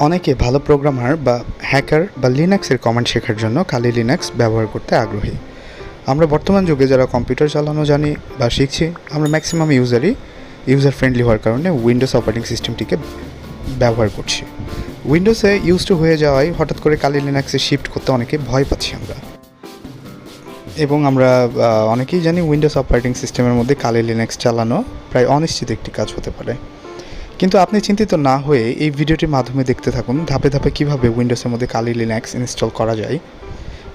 অনেকে ভালো প্রোগ্রামার বা হ্যাকার বা লিনাক্সের কমান্ড শেখার জন্য খালি লিনাক্স ব্যবহার করতে আগ্রহী। আমরা বর্তমান যুগে যারা কম্পিউটার চালানো জানি বা শিখছি, আমরা ম্যাক্সিমাম ইউজার ফ্রেন্ডলি হওয়ার কারণে উইন্ডোজ অপারেটিং সিস্টেমটিকে ব্যবহার করছি। উইন্ডোজে ইউজ টু হয়ে যাওয়ায় হঠাৎ করে কালি লিনাক্সে শিফট করতে অনেকে ভয় পাচ্ছি আমরা। এবং আমরা অনেকেই জানি উইন্ডোজ অপারেটিং সিস্টেমের মধ্যে কালি লিনাক্স চালানো প্রায় অনিশ্চিত একটি কাজ হতে পারে। কিন্তু আপনি চিন্তিত না হয়ে এই ভিডিওটির মাধ্যমে দেখতে থাকুন ধাপে ধাপে কীভাবে উইন্ডোজের মধ্যে কালি লিনাক্স ইনস্টল করা যায়।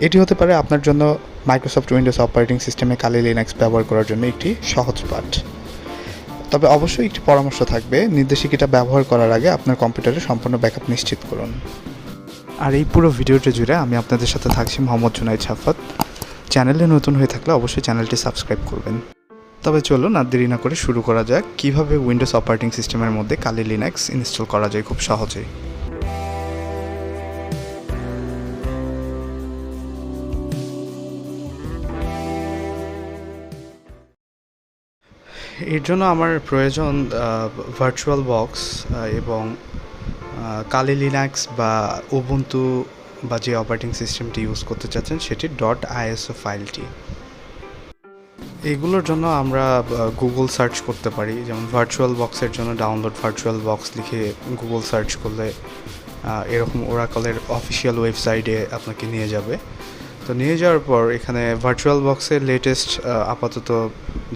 এটি হতে পারে আপনার জন্য মাইক্রোসফট উইন্ডোজ অপারেটিং সিস্টেমে কালি লিনাক্স ব্যবহার করার জন্য একটি সহজ পাঠ। তবে অবশ্যই একটি পরামর্শ থাকবে, নির্দেশিকাটা ব্যবহার করার আগে আপনার কম্পিউটারে সম্পূর্ণ ব্যাকআপ নিশ্চিত করুন। আর এই পুরো ভিডিওটি জুড়ে আমি আপনাদের সাথে থাকছি মোহাম্মদ জুনাইদ সাফাত। চ্যানেলে নতুন হয়ে থাকলে অবশ্যই চ্যানেলটি সাবস্ক্রাইব করবেন। তবে চলুন আর দেরি না করে শুরু করা যাক কীভাবে উইন্ডোজ অপারেটিং সিস্টেমের মধ্যে কালি লিনাক্স ইনস্টল করা যায় খুব সহজেই। এর জন্য আমার প্রয়োজন ভার্চুয়াল বক্স এবং কালি লিনাক্স বা উবুন্টু বা যে অপারেটিং সিস্টেমটি ইউজ করতে চাচ্ছেন সেটি .iso ফাইলটি। এগুলোর জন্য আমরা গুগল সার্চ করতে পারি, যেমন ভার্চুয়াল বক্সের জন্য ডাউনলোড ভার্চুয়াল বক্স লিখে গুগল সার্চ করলে এরকম ওরাকলের অফিসিয়াল ওয়েবসাইটে আপনাকে নিয়ে যাবে। তো নিয়ে যাওয়ার পর এখানে ভার্চুয়াল বক্সের লেটেস্ট আপাতত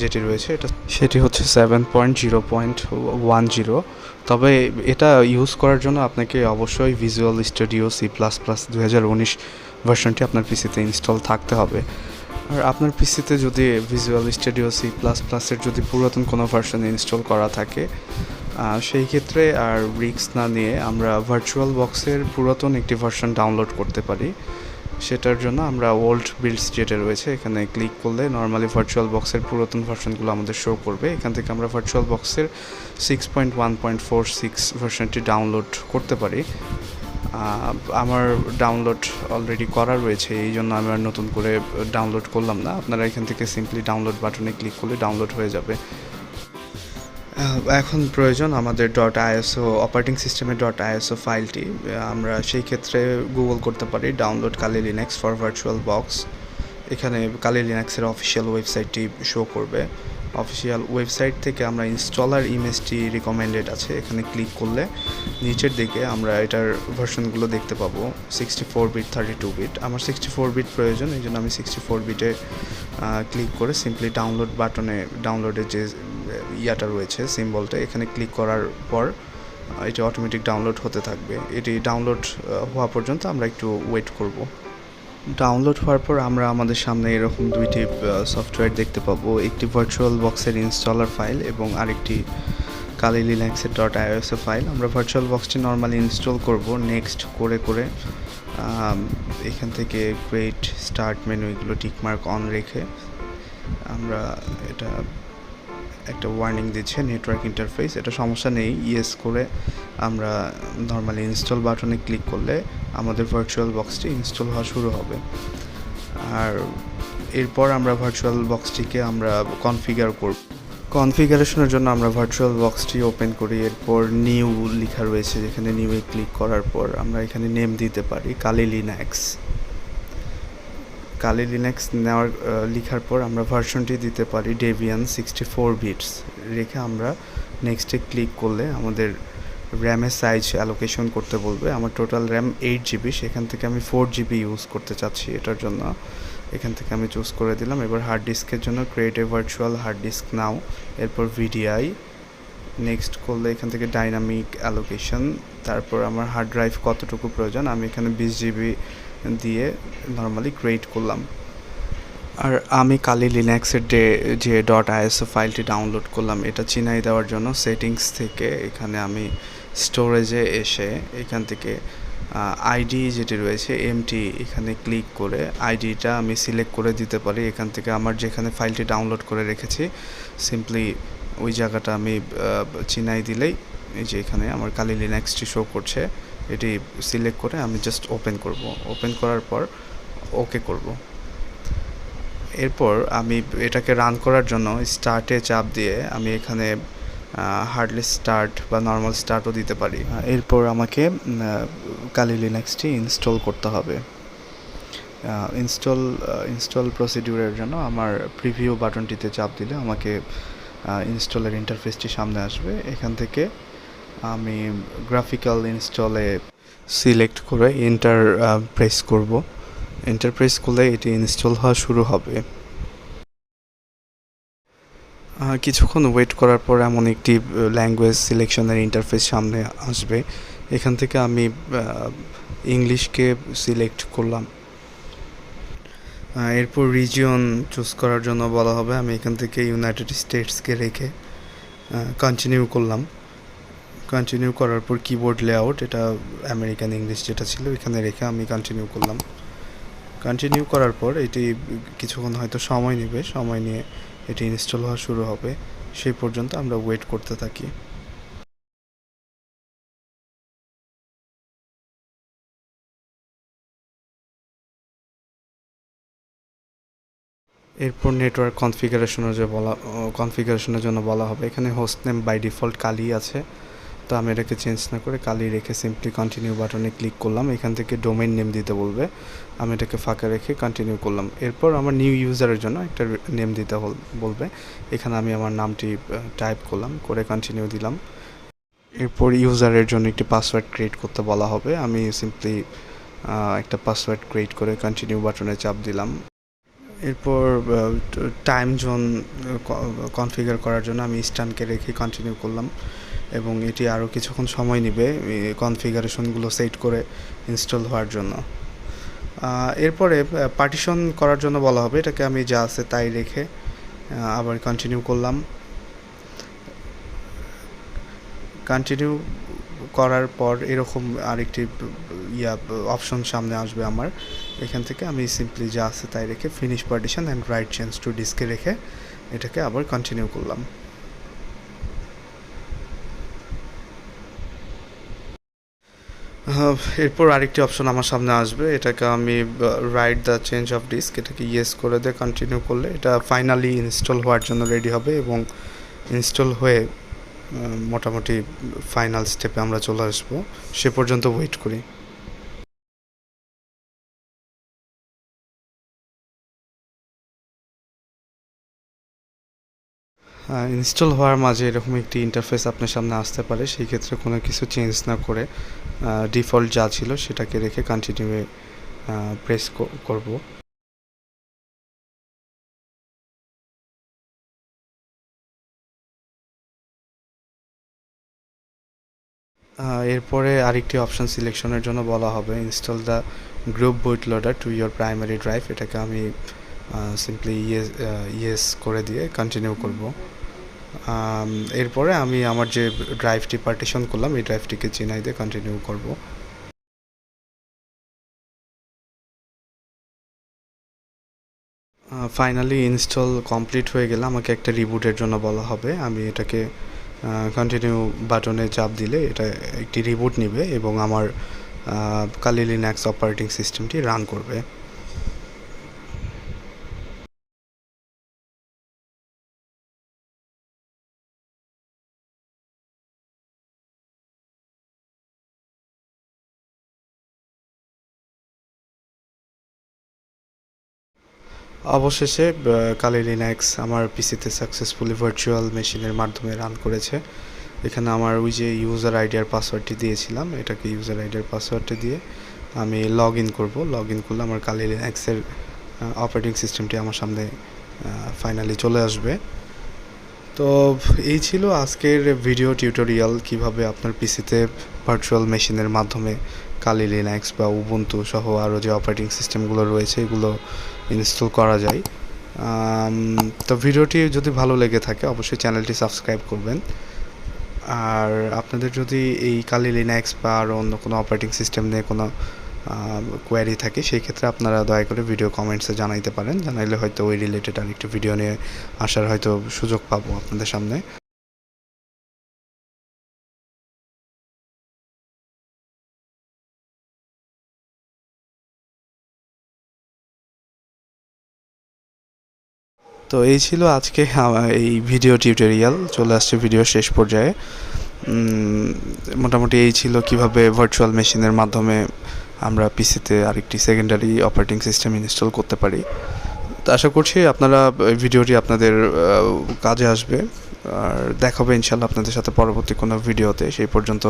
যেটি রয়েছে সেটি হচ্ছে 7.0.10। তবে এটা ইউজ করার জন্য আপনাকে অবশ্যই ভিজুয়াল স্টুডিও C++ 2019 ভার্সনটি আপনার পিসিতে ইনস্টল থাকতে হবে। আর আপনার পিসিতে যদি ভিজুয়াল স্টুডিও C++-এর যদি পুরাতন কোনো ভার্সন ইনস্টল করা থাকে, সেই ক্ষেত্রে আর রিস্ক না নিয়ে আমরা ভার্চুয়াল বক্সের পুরাতন একটি ভার্সন ডাউনলোড করতে পারি। সেটার জন্য আমরা ওল্ড বিল্ডস যেটা রয়েছে এখানে ক্লিক করলে নর্মালি ভার্চুয়াল বক্সের পুরাতন ভার্সনগুলো আমাদের শো করবে। এখান থেকে আমরা ভার্চুয়াল বক্সের 6.1.46 ভার্সনটি ডাউনলোড করতে পারি। আমার ডাউনলোড অলরেডি করা রয়েছে, এই জন্য আমি আর নতুন করে ডাউনলোড করলাম না। আপনারা এখান থেকে সিম্পলি ডাউনলোড বাটনে ক্লিক করলে ডাউনলোড হয়ে যাবে। এখন প্রয়োজন আমাদের .iso অপারেটিং সিস্টেমের .iso ফাইলটি। আমরা সেই ক্ষেত্রে গুগল করতে পারি download Kali Linux for virtual box. এখানে কালি লিনাক্সের অফিসিয়াল ওয়েবসাইটটি শো করবে। অফিসিয়াল ওয়েবসাইট থেকে আমরা ইনস্টলার ইমেজটি রিকমেন্ডেড আছে, এখানে ক্লিক করলে নিচের দিকে আমরা এটার ভার্সনগুলো দেখতে পাবো 64 বিট 32 বিট। আমার 64 বিট প্রয়োজন, এই জন্য আমি 64 বিটে ক্লিক করে সিম্পলি ডাউনলোড বাটনে ডাউনলোডের যে ইয়াটা রয়েছে সিম্বলটা এখানে ক্লিক করার পর এটি অটোমেটিক ডাউনলোড হতে থাকবে। এটি ডাউনলোড হওয়া পর্যন্ত আমরা একটু ওয়েট করব। ডাউনলোড হওয়ার পর আমরা আমাদের সামনে এরকম দুইটি সফটওয়্যার দেখতে পাবো, একটি ভার্চুয়াল বক্সের ইনস্টলার ফাইল এবং আরেকটি কালি লিনাক্সের .iso ফাইল। আমরা ভার্চুয়াল বক্সটি নর্মালি ইনস্টল করব। নেক্সট করে করে এখান থেকে ক্রিয়েট স্টার্ট মেনু এগুলো টিকমার্ক অন রেখে আমরা এটা একটা ওয়ার্নিং দিচ্ছে নেটওয়ার্ক ইন্টারফেস, এটা সমস্যা নেই, ইয়েস করে আমরা নর্মালি ইনস্টল বাটনে ক্লিক করলে আমাদের ভার্চুয়াল বক্সটি ইনস্টল হওয়া শুরু হবে। আর এরপর আমরা ভার্চুয়াল বক্সটিকে আমরা কনফিগার করব। কনফিগারেশনের জন্য আমরা ভার্চুয়াল বক্সটি ওপেন করি, এরপর নিউ লেখা রয়েছে যেখানে নিউয়ে ক্লিক করার পর আমরা এখানে নেম দিতে পারি কালি লিনাক্স। কালি লিনাক্স নেওয়ার লেখার পর আমরা ভার্সনটি দিতে পারি ডেবিয়ান 64 বিটস রেখে আমরা নেক্সটে ক্লিক করলে আমাদের র্যামের সাইজ অ্যালোকেশন করতে বলবে। আমার টোটাল র্যাম 8 জিবি, সেখান থেকে আমি 4 জিবি ইউজ করতে চাচ্ছি। এটার জন্য এখান থেকে আমি চুজ করে দিলাম। এবার হার্ড ডিস্কের জন্য create a virtual hard disk now, এরপর ভিডিআই নেক্সট করলে এখান থেকে ডাইনামিক অ্যালোকেশন, তারপর আমার হার্ড ড্রাইভ কতটুকু প্রয়োজন আমি এখানে 20 জিবি দিয়ে নর্মালি ক্রিয়েট করলাম। আর আমি কালি লিনাক্সের যে .iso ফাইলটি ডাউনলোড করলাম এটা চিনাই দেওয়ার জন্য সেটিংস থেকে এখানে আমি স্টোরেজে এসে এখান থেকে আইডি যেটি রয়েছে এমটি এখানে ক্লিক করে আইডিটা আমি সিলেক্ট করে দিতে পারি। এখান থেকে আমার যেখানে ফাইলটি ডাউনলোড করে রেখেছি সিম্পলি ওই জায়গাটা আমি চিনাই দিলেই এই যে এখানে আমার কালি লিনাক্সটি শো করছে, এটি সিলেক্ট করে আমি জাস্ট ওপেন করব। ওপেন করার পর ওকে করব। এরপর আমি এটাকে রান করার জন্য স্টার্টে চাপ দিয়ে আমি এখানে হার্ডলি স্টার্ট বা নর্মাল স্টার্টও দিতে পারি। এরপর আমাকে কালি লিনাক্সটি ইনস্টল করতে হবে। ইনস্টল প্রসিডিউরের জন্য আমার প্রিভিউ বাটনটিতে চাপ দিলে আমাকে ইনস্টলের ইন্টারফেসটি সামনে আসবে। এখান থেকে আমি গ্রাফিক্যাল ইনস্টলে সিলেক্ট করে এন্টার প্রেস করব। এন্টার প্রেস করলে এটি ইনস্টল হওয়া শুরু হবে। কিছুক্ষণ ওয়েট করার পর এমন একটি ল্যাঙ্গুয়েজ সিলেকশনের ইন্টারফেস সামনে আসবে। এখান থেকে আমি ইংলিশকে সিলেক্ট করলাম। এরপর রিজিয়ন চুজ করার জন্য বলা হবে। আমি এখান থেকে ইউনাইটেড স্টেটসকে রেখে কন্টিনিউ করলাম। কন্টিনিউ করার পর কিবোর্ড লেআউট, এটা আমেরিকান ইংলিশ যেটা ছিল এখানে রেখে আমি কন্টিনিউ করলাম। কন্টিনিউ করার পর এটি কিছুক্ষণ হয়তো সময় নেবে, সময় নিয়ে এটি ইনস্টল হওয়া শুরু হবে। সেই পর্যন্ত আমরা ওয়েট করতে থাকি। এরপর নেটওয়ার্ক কনফিগারেশনের জন্য বলা হবে। এখানে হোস্ট নেম বাই ডিফল্ট কালি আছে, তো আমি এটাকে চেঞ্জ না করে কালি রেখে সিম্পলি কন্টিনিউ বাটনে ক্লিক করলাম। এখান থেকে ডোমেইন নেম দিতে বলবে, আমি এটাকে ফাঁকা রেখে কন্টিনিউ করলাম। এরপর আমার নিউ ইউজারের জন্য একটা নেম দিতে বলবে, এখানে আমি আমার নামটি টাইপ করলাম, করে কন্টিনিউ দিলাম। এরপর ইউজারের জন্য একটি পাসওয়ার্ড ক্রিয়েট করতে বলা হবে। আমি সিম্পলি একটা পাসওয়ার্ড ক্রিয়েট করে কন্টিনিউ বাটনে চাপ দিলাম। এরপর টাইম জোন কনফিগার করার জন্য আমি ইস্টার্নকে রেখে কন্টিনিউ করলাম, এবং এটি আরও কিছুক্ষণ সময় নেবে কনফিগারেশনগুলো সেট করে ইনস্টল হওয়ার জন্য। এরপরে পার্টিশন করার জন্য বলা হবে। এটাকে আমি যা আছে তাই রেখে আবার কন্টিনিউ করলাম। কন্টিনিউ করার পর এরকম আরেকটি অপশন সামনে আসবে আমার। এখান থেকে আমি সিম্পলি যা আছে তাই রেখে finish partition and write change to ডিস্কে রেখে এটাকে আবার কন্টিনিউ করলাম। এরপর আরেকটি অপশন আমার সামনে আসবে। এটাকে আমি write the change of disk, এটাকে ইয়েস করে দিয়ে কন্টিনিউ করলে এটা ফাইনালি ইনস্টল হওয়ার জন্য রেডি হবে, এবং ইনস্টল হয়ে মোটামুটি ফাইনাল স্টেপে আমরা চলে আসবো। সে পর্যন্ত ওয়েট করি। ইনস্টল হওয়ার মাঝে এরকম একটি ইন্টারফেস আপনার সামনে আসতে পারে। সেই ক্ষেত্রে কোনো কিছু চেঞ্জ না করে ডিফল্ট যা ছিল সেটাকে রেখে কন্টিনিউয়ে প্রেস করব। এরপরে আরেকটি অপশন সিলেকশনের জন্য বলা হবে install the group boot loader to your primary drive. এটাকে আমি সিম্পলি ইয়েস করে দিয়ে কন্টিনিউ করব। এরপরে আমি আমার যে ড্রাইভটি পার্টিশন করলাম এই ড্রাইভটিকে চিনাই দিয়ে কন্টিনিউ করব। ফাইনালি ইনস্টল কমপ্লিট হয়ে গেলে আমাকে একটা রিবুটের জন্য বলা হবে। আমি এটাকে কন্টিনিউ বাটনে চাপ দিলে এটা একটি রিবুট নেবে এবং আমার কালি লিনাক্স অপারেটিং সিস্টেমটি রান করবে। অবশেষে কালি লিনাক্স আমার পিসিতে সাকসেসফুলি ভার্চুয়াল মেশিনের মাধ্যমে রান করেছে। এখানে আমার ওই যে ইউজার আইডি আর পাসওয়ার্ডটি দিয়েছিলাম, এটাকে ইউজার আইডি আর পাসওয়ার্ডটি দিয়ে আমি লগ ইন করবো। লগ ইন করলে আমার কালি লিনাক্সের অপারেটিং সিস্টেমটি আমার সামনে ফাইনালি চলে আসবে। তো এই ছিল আজকের ভিডিও টিউটোরিয়াল, কিভাবে আপনার পিসিতে ভার্চুয়াল মেশিনের মাধ্যমে কালি লিনাক্স বা উবুন্টু সহ আরও যে অপারেটিং সিস্টেমগুলো রয়েছে এগুলো ইনস্টল করা যায়। তো ভিডিওটি যদি ভালো লেগে থাকে অবশ্যই চ্যানেলটি সাবস্ক্রাইব করবেন। আর আপনাদের যদি এই কালি লিনাক্স বা আরও অন্য কোনো অপারেটিং সিস্টেম নিয়ে কোনো কোয়ারি থাকে সেই ক্ষেত্রে আপনারা দয়া করে ভিডিও কমেন্টসে জানাইতে পারেন। জানাইলে হয়তো ওই রিলেটেড আরেকটি ভিডিও নিয়ে আসার হয়তো সুযোগ পাবো আপনাদের সামনে। তো এই ছিল আজকে এই ভিডিও টিউটোরিয়াল, চলে আসছে ভিডিও শেষ পর্যায়ে। মোটামুটি এই ছিল কিভাবে ভার্চুয়াল মেশিনের মাধ্যমে আমরা পিসিতে আরেকটি সেকেন্ডারি অপারেটিং সিস্টেম ইনস্টল করতে পারি। তো আশা করছি আপনারা ভিডিওটি আপনাদের কাজে আসবে, আর দেখা হবে ইনশাল্লাহ আপনাদের সাথে পরবর্তী কোনো ভিডিওতে। সেই পর্যন্ত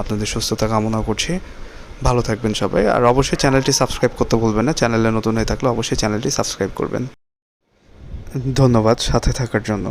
আপনাদের সুস্থতা কামনা করছি। ভালো থাকবেন সবাই, আর অবশ্যই চ্যানেলটি সাবস্ক্রাইব করতে ভুলবেন না। চ্যানেলে নতুন হয়ে থাকলে অবশ্যই চ্যানেলটি সাবস্ক্রাইব করবেন। ধন্যবাদ সাথে থাকার জন্য।